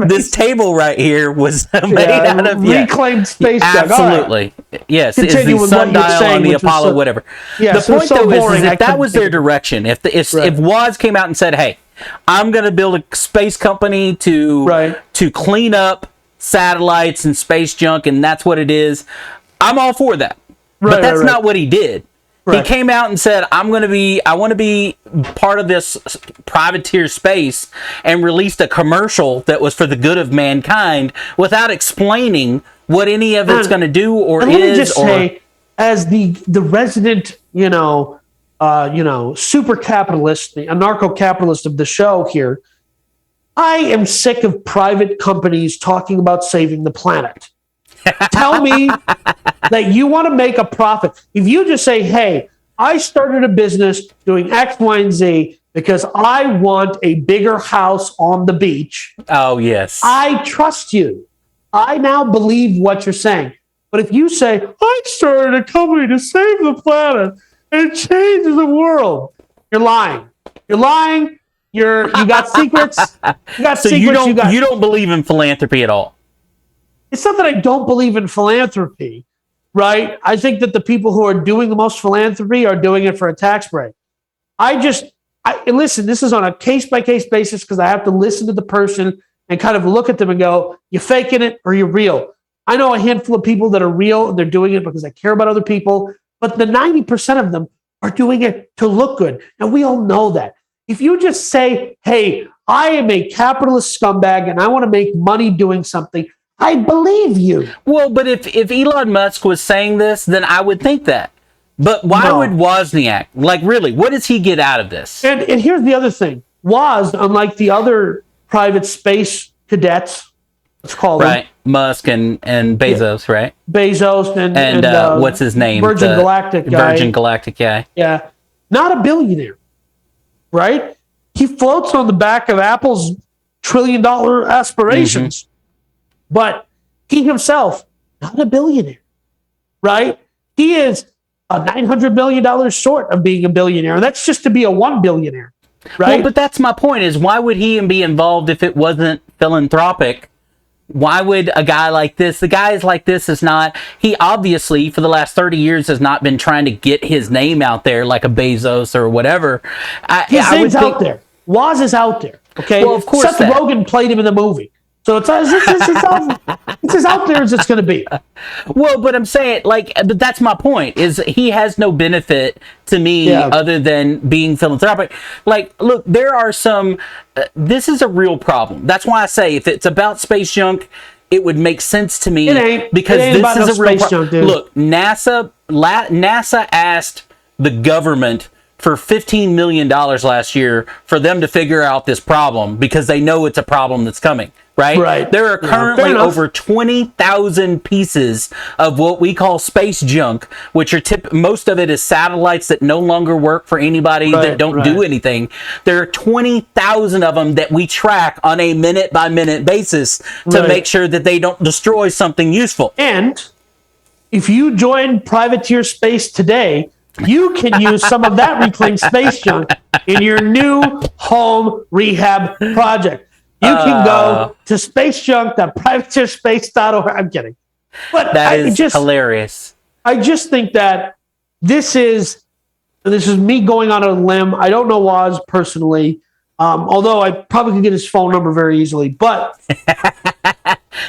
This table right here was made out of reclaimed space junk. Absolutely. Yes, it's the sundial on the Apollo, whatever. The point though is if that was their direction, if Woz came out and said, hey, I'm going to build a space company to clean up satellites and space junk, and that's what it is, I'm all for that. But that's not what he did. He came out and said, I want to be part of this privateer space, and released a commercial that was for the good of mankind without explaining what any of it's going to do or is. Let me just say, as the resident, super capitalist, the anarcho-capitalist of the show here, I am sick of private companies talking about saving the planet. Tell me that you want to make a profit. If you just say, hey, I started a business doing X, Y, and Z because I want a bigger house on the beach. Oh, yes. I trust you. I now believe what you're saying. But if you say, I started a company to save the planet and change the world, you're lying. You're lying. You got secrets. You got so secrets. You don't believe in philanthropy at all. It's not that I don't believe in philanthropy, right? I think that the people who are doing the most philanthropy are doing it for a tax break. And listen, this is on a case-by-case basis because I have to listen to the person and kind of look at them and go, you faking it or you're real. I know a handful of people that are real and they're doing it because they care about other people, but the 90% of them are doing it to look good. And we all know that. If you just say, hey, I am a capitalist scumbag and I want to make money doing something, I believe you. Well, but if Elon Musk was saying this, then I would think that. But why would Wozniak? Like, really, what does he get out of this? And here's the other thing. Woz, unlike the other private space cadets, let's call them. Right. Musk and Bezos, right? Bezos and what's his name? Virgin Galactic guy. Virgin Galactic guy. Yeah. Not a billionaire, right? He floats on the back of Apple's $1 trillion aspirations. Mm-hmm. But he himself, not a billionaire, right? He is a $900 million short of being a billionaire. And that's just to be a $1 billionaire, right? Well, but that's my point is why would he be involved if it wasn't philanthropic? Why would a guy like this, the guys like this is not, he obviously for the last 30 years has not been trying to get his name out there like a Bezos or whatever. His name's out there. Woz is out there. Okay. Well, of course. Seth Rogen played him in the movie. So it's as out there as it's going to be. Well, but I'm saying, like, but that's my point, is he has no benefit to me other than being philanthropic. Like, look, there are some, this is a real problem. That's why I say if it's about space junk, it would make sense to me. It ain't. Because it ain't this is a real problem. Look, NASA asked the government for $15 million last year for them to figure out this problem because they know it's a problem that's coming. Right? There are currently over 20,000 pieces of what we call space junk, which are most of it is satellites that no longer work for anybody that don't do anything. There are 20,000 of them that we track on a minute-by-minute basis to make sure that they don't destroy something useful. And if you join Privateer Space today, you can use some of that reclaimed space junk in your new home rehab project. You can go to spacejunk.privateerspace.org. I'm kidding. But that is hilarious. I just think that this is me going on a limb. I don't know Woz personally, although I probably can get his phone number very easily. But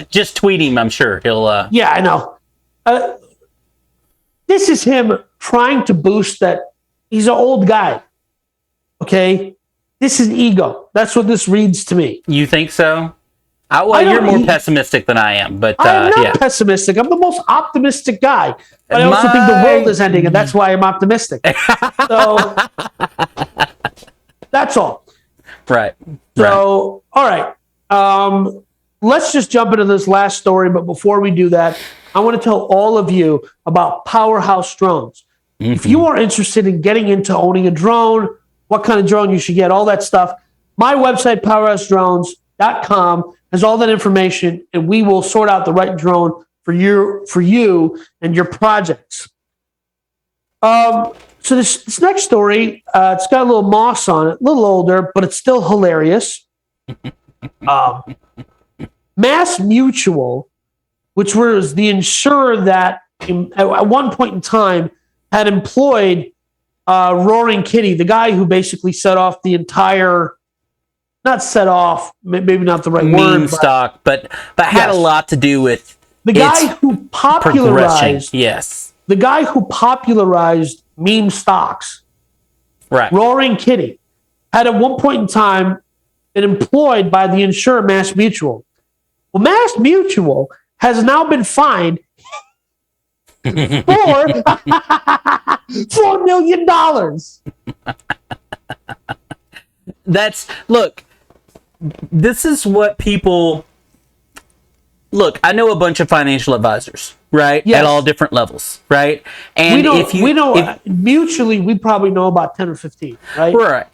just tweet him, I'm sure. He'll... Yeah, I know. This is him trying to boost that he's an old guy. Okay? This is ego. That's what this reads to me. You think so? Well, you're more pessimistic than I am, but I'm not pessimistic. I'm the most optimistic guy. But I also think the world is ending, and that's why I'm optimistic. So that's all. Right. So, all right. Let's just jump into this last story. But before we do that, I want to tell all of you about Powerhouse Drones. Mm-hmm. If you are interested in getting into owning a drone, what kind of drone you should get, all that stuff, my website, powerhousedrones.com, has all that information, and we will sort out the right drone for you and your projects. So this next story, it's got a little moss on it, a little older, but it's still hilarious. Mass Mutual, which was the insurer that at one point in time had employed Roaring Kitty, the guy who basically set off the entire, not set off, maybe not the right word, stock, but had a lot to do with the guy who popularized. Yes, the guy who popularized meme stocks. Right, Roaring Kitty had at one point in time been employed by the insurer Mass Mutual. Well, Mass Mutual has now been fined for $4 million. Look, this is what people look. I know a bunch of financial advisors, right? Yes. At all different levels, right? And mutually, we probably know about 10 or 15, right? Right.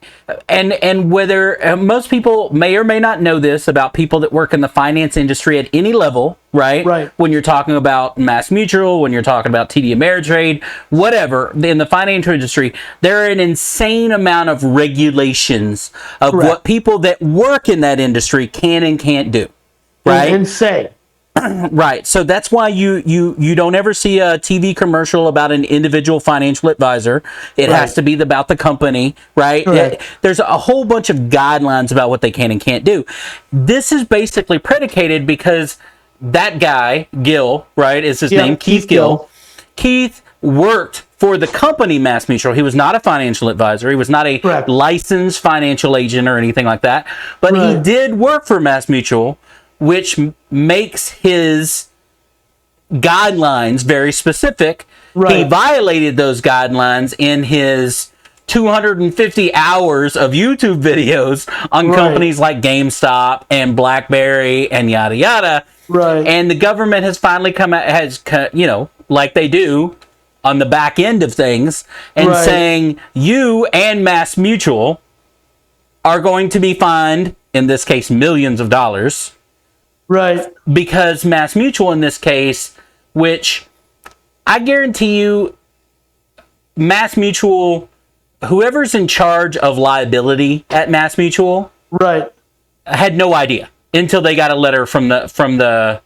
And whether most people may or may not know this about people that work in the finance industry at any level, right? Right. When you're talking about Mass Mutual, when you're talking about TD Ameritrade, whatever, in the financial industry, there are an insane amount of regulations of what people that work in that industry can and can't do, right? And say. Right. So that's why you don't ever see a TV commercial about an individual financial advisor. It has to be about the company, right? There's a whole bunch of guidelines about what they can and can't do. This is basically predicated because that guy, Gill, right, is his Yeah, name, Keith Gill. Keith worked for the company MassMutual. He was not a financial advisor. He was not a Correct. licensed financial agent or anything like that. But he did work for MassMutual, which makes his guidelines very specific. He violated those guidelines in his 250 hours of YouTube videos on companies like GameStop and BlackBerry and yada yada. And the government has finally come out, like they do on the back end of things, and saying you and MassMutual are going to be fined, in this case, millions of dollars. Because MassMutual in this case, which I guarantee you, MassMutual, whoever's in charge of liability at MassMutual, had no idea until they got a letter from the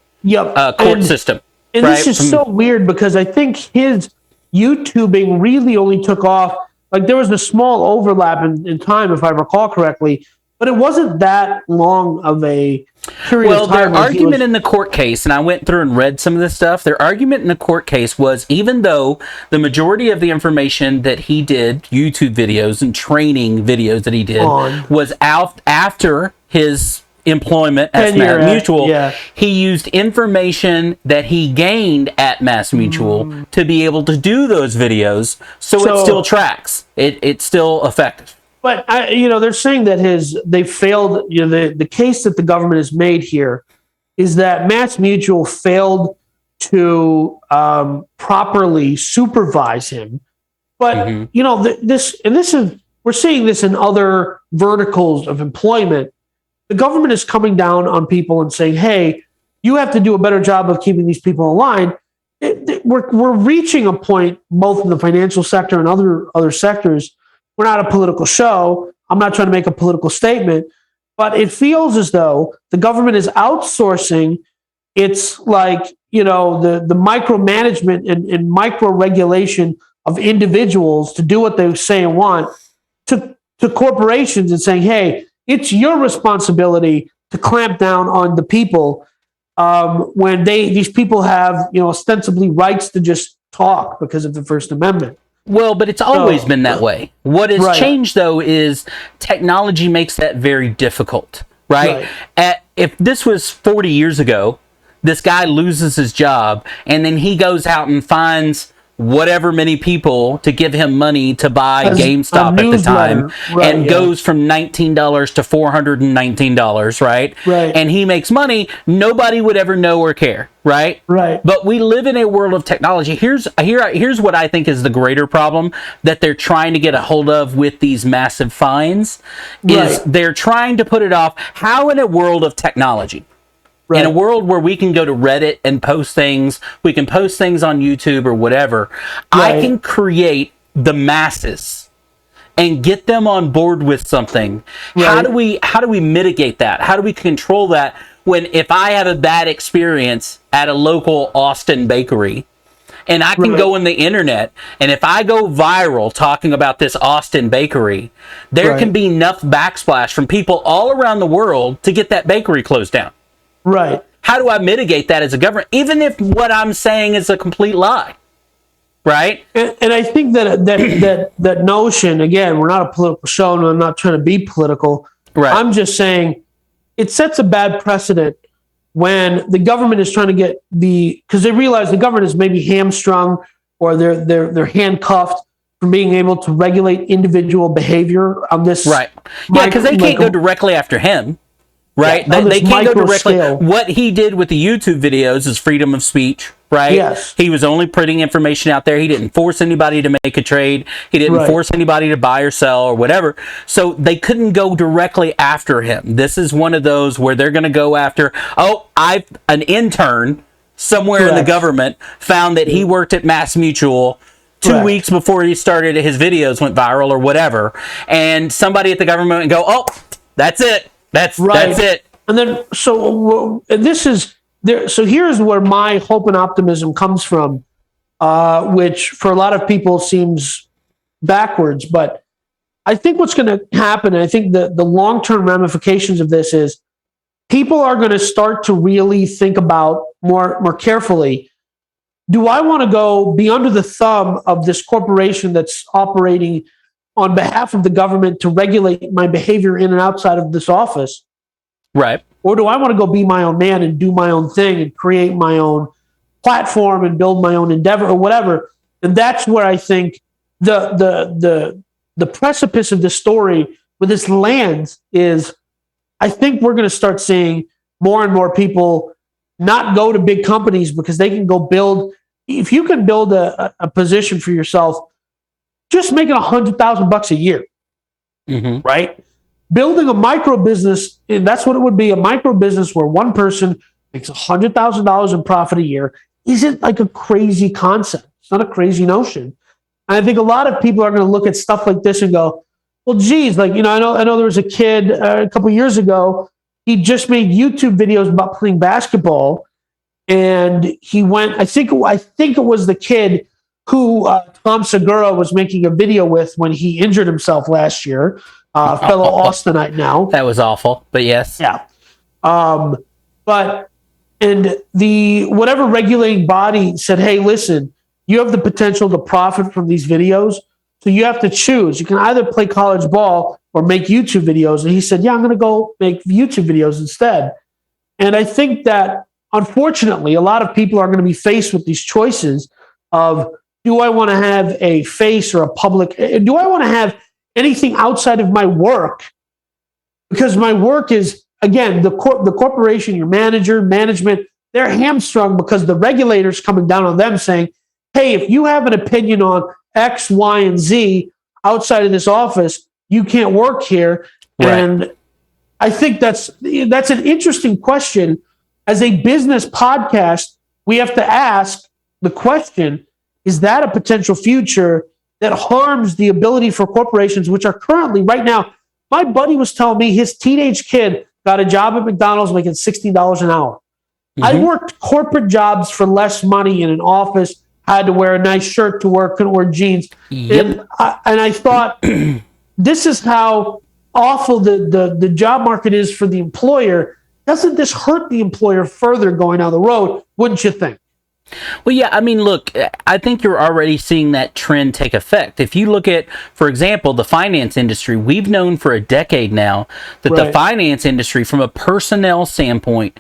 court system. And this is so weird because I think his YouTubing really only took off. Like there was a small overlap in time, if I recall correctly, but it wasn't that long of a period of time. Well, their argument in the court case, and I went through and read some of this stuff, their argument in the court case was, even though the majority of the information that he did, YouTube videos and training videos that he did, was out after his employment at MassMutual, he used information that he gained at MassMutual to be able to do those videos, so it still tracks. It's still effective. But they're saying that they failed. The case that the government has made here is that MassMutual failed to properly supervise him. But we're seeing this in other verticals of employment. The government is coming down on people and saying, "Hey, you have to do a better job of keeping these people in line." We're reaching a point, both in the financial sector and other sectors. We're not a political show. I'm not trying to make a political statement, but it feels as though the government is outsourcing. It's like, the micromanagement and micro regulation of individuals to do what they say and want to corporations and saying, hey, it's your responsibility to clamp down on the people when these people have, ostensibly rights to just talk because of the First Amendment. Well, but it's always been that way. What has changed, though, is technology makes that very difficult, right? If this was 40 years ago, this guy loses his job, and then he goes out and finds whatever many people to give him money to buy GameStop at the time, goes from $19 to $419, right? And he makes money, nobody would ever know or care, right? But we live in a world of technology. Here's what I think is the greater problem that they're trying to get a hold of with these massive fines, is they're trying to put it off. How in a world of technology, in a world where we can go to Reddit and post things, we can post things on YouTube or whatever, I can create the masses and get them on board with something. How do we mitigate that? How do we control that when, if I have a bad experience at a local Austin bakery, and I can go on the internet, and if I go viral talking about this Austin bakery, there can be enough backsplash from people all around the world to get that bakery closed down. How do I mitigate that as a government, even if what I'm saying is a complete lie? And I think that notion, again, we're not a political show, and I'm not trying to be political. I'm just saying it sets a bad precedent when the government is trying to get because they realize the government is maybe hamstrung or they're handcuffed from being able to regulate individual behavior on this. Because they can't go directly after him. They can't go directly. What he did with the YouTube videos is freedom of speech, He was only putting information out there. He didn't force anybody to make a trade. He didn't force anybody to buy or sell or whatever. So they couldn't go directly after him. This is one of those where they're going to go after, an intern somewhere in the government found that he worked at MassMutual 2 weeks before he started, his videos went viral or whatever. And somebody at the government would go, that's it. That's it. And then, this is there. So here's where my hope and optimism comes from, which for a lot of people seems backwards. But I think what's going to happen, and I think the long-term ramifications of this is people are going to start to really think about more carefully. Do I want to go be under the thumb of this corporation that's operating on behalf of the government to regulate my behavior in and outside of this office? Right. Or do I want to go be my own man and do my own thing and create my own platform and build my own endeavor or whatever? And that's where I think the precipice of this story with this lands is, I think we're going to start seeing more and more people not go to big companies because they can go build. If you can build a position for yourself, just making $100,000 a year, right? Building a micro business, and that's what it would be, a micro business where one person makes $100,000 in profit a year, isn't like a crazy concept. It's not a crazy notion. And I think a lot of people are going to look at stuff like this and go, well, geez, like, I know there was a kid a couple years ago, he just made YouTube videos about playing basketball. And he went, I think it was the kid who Tom Segura was making a video with when he injured himself last year, fellow Austinite now. That was awful, but yes. Yeah. And the whatever regulating body said, hey, listen, you have the potential to profit from these videos, so you have to choose. You can either play college ball or make YouTube videos. And he said, yeah, I'm going to go make YouTube videos instead. And I think that, unfortunately, a lot of people are going to be faced with these choices of, do I want to have a face or a public? Do I want to have anything outside of my work? Because my work is, again, the corporation, your manager, management, they're hamstrung because the regulators coming down on them saying, hey, if you have an opinion on X, Y, and Z outside of this office, you can't work here. Right. And I think that's an interesting question. As a business podcast, we have to ask the question, is that a potential future that harms the ability for corporations, which are currently, right now, my buddy was telling me his teenage kid got a job at McDonald's making $60 an hour. I worked corporate jobs for less money in an office, had to wear a nice shirt to work, couldn't wear jeans. Yep. And I thought, this is how awful the job market is for the employer. Doesn't this hurt the employer further going down the road? Wouldn't you think? Well, yeah, I mean, look, I think you're already seeing that trend take effect. If you look at, for example, the finance industry, we've known for a decade now that the finance industry, from a personnel standpoint,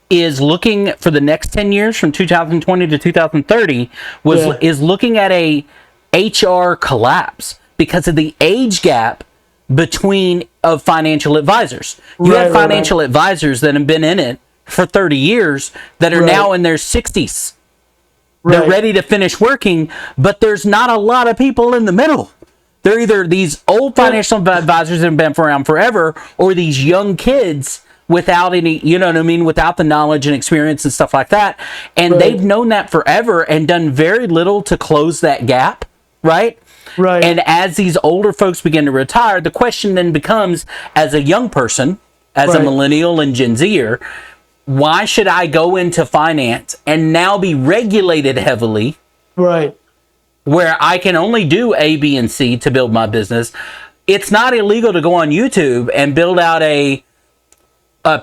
is looking for the next 10 years, from 2020 to 2030, is looking at a HR collapse because of the age gap between of financial advisors. You have financial advisors that have been in it for 30 years that are now in their 60s. They're ready to finish working, but there's not a lot of people in the middle. They're either these old financial advisors that have been around forever, or these young kids without any, without the knowledge and experience and stuff like that. And they've known that forever and done very little to close that gap, right? Right. And as these older folks begin to retire, the question then becomes, as a young person, as a millennial and Gen Zer, why should I go into finance and now be regulated heavily? Right. Where I can only do A, B, and C to build my business. It's not illegal to go on YouTube and build out a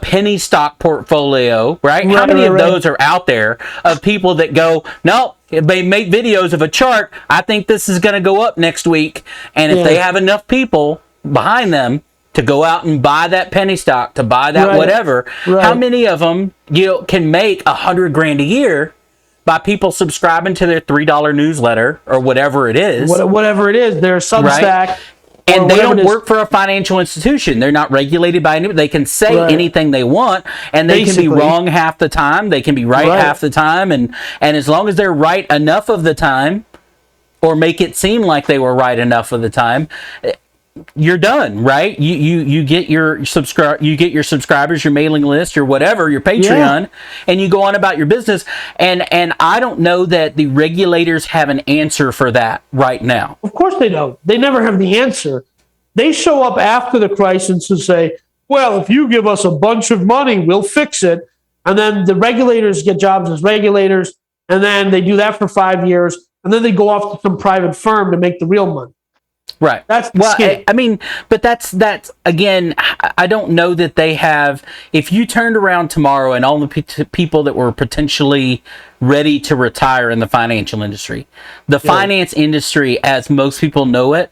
penny stock portfolio, right? How many of those are out there of people that go, no, they make videos of a chart. I think this is going to go up next week. And if they have enough people behind them to go out and buy that penny stock, to buy that whatever, how many of them can make $100,000 a year by people subscribing to their $3 newsletter or whatever it is? Whatever it is, their Substack. Right? And they don't work for a financial institution. They're not regulated by anyone. They can say anything they want, and they can be wrong half the time. They can be right half the time. And as long as they're right enough of the time, or make it seem like they were right enough of the time, you're done, right? You get your subscribers, your mailing list, your whatever, your Patreon, and you go on about your business. And I don't know that the regulators have an answer for that right now. Of course they don't. They never have the answer. They show up after the crisis and say, well, if you give us a bunch of money, we'll fix it. And then the regulators get jobs as regulators, and then they do that for 5 years, and then they go off to some private firm to make the real money. Right. That's the skinny. I mean, but that's again, I don't know that they have. If you turned around tomorrow and all the people that were potentially ready to retire in the financial industry, the finance industry, as most people know it,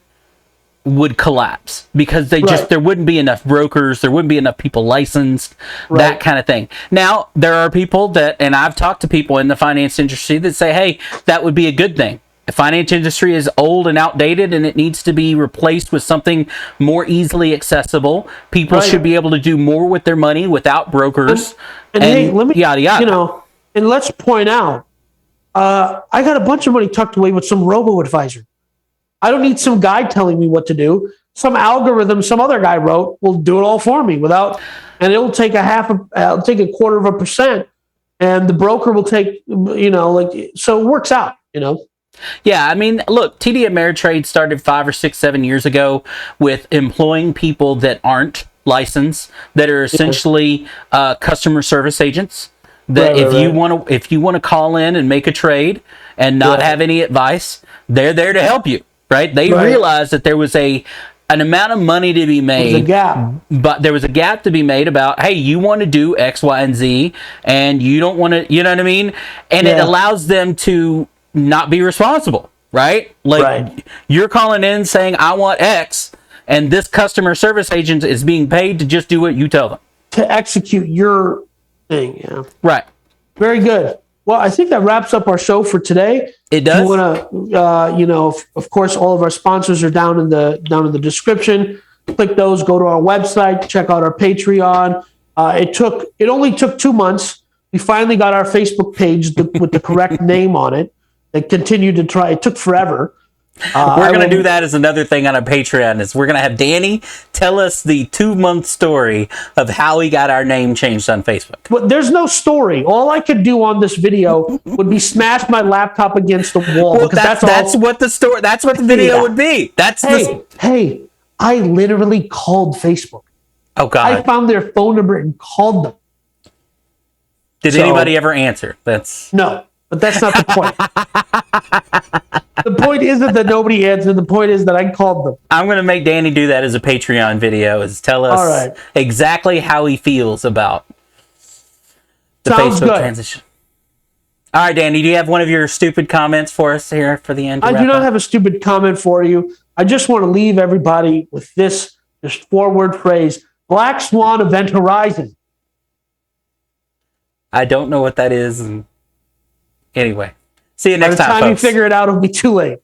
would collapse because there wouldn't be enough brokers, there wouldn't be enough people licensed, that kind of thing. Now, there are people that, and I've talked to people in the finance industry that say, hey, that would be a good thing. The finance industry is old and outdated and it needs to be replaced with something more easily accessible. People should be able to do more with their money without brokers. And hey, let me, yada, yada. And let's point out, I got a bunch of money tucked away with some robo-advisor. I don't need some guy telling me what to do. Some algorithm some other guy wrote will do it all for me and it'll take it'll take 0.25%, and the broker will take, so it works out, Yeah, I mean, look, TD Ameritrade started 5 or 6, 7 years ago with employing people that aren't licensed, that are essentially customer service agents. That if you want to call in and make a trade and not have any advice, they're there to help you. Right? They realized that there was an amount of money to be made. There's a gap. But there was a gap to be made about, hey, you want to do X, Y, and Z, and you don't want to, you know what I mean? And it allows them to not be responsible, right? Like, you're calling in saying, I want X, and this customer service agent is being paid to just do what you tell them. To execute your thing, Right. Very good. Well, I think that wraps up our show for today. It does. If you want to, of course, all of our sponsors are down in the description. Click those. Go to our website. Check out our Patreon. It only took 2 months. We finally got our Facebook page with the correct name on it. They continued to try. It took forever. We're going to do that as another thing on our Patreon. Is we're going to have Danny tell us the 2-month story of how he got our name changed on Facebook. But there's no story. All I could do on this video would be smash my laptop against the wall. Well, that's what the story. That's what the video would be. Hey, I literally called Facebook. Oh God! I found their phone number and called them. Did anybody ever answer? No, but that's not the point. The point isn't that nobody answered. The point is that I called them. I'm going to make Danny do that as a Patreon video. Is tell us exactly how he feels about the Facebook transition. All right, Danny, do you have one of your stupid comments for us here for the end? I do not have a stupid comment for you. I just want to leave everybody with this 4-word phrase: Black Swan Event Horizon. I don't know what that is. And anyway, see you next time, folks. By the time you figure it out, it'll be too late.